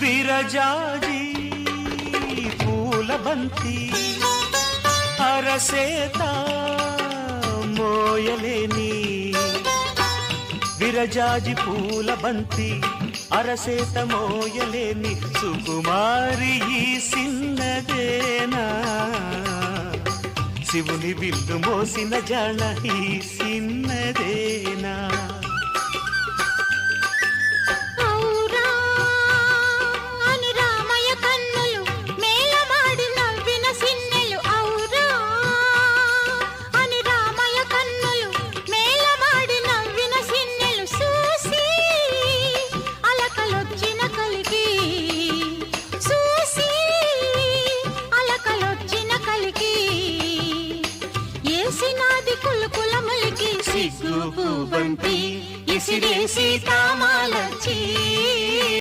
విరజాజి పూల బంతి అరసేత మోయలేని విరజాజి పూల బంతి అరసేత మోయలేని సుకుమారి ఈ సిన్నదేనా శివుని విల్లు మోసిన జాణ ఈ సిన్నదేనా సిగ్గు బంతి ఇసిరేసి తామాలచి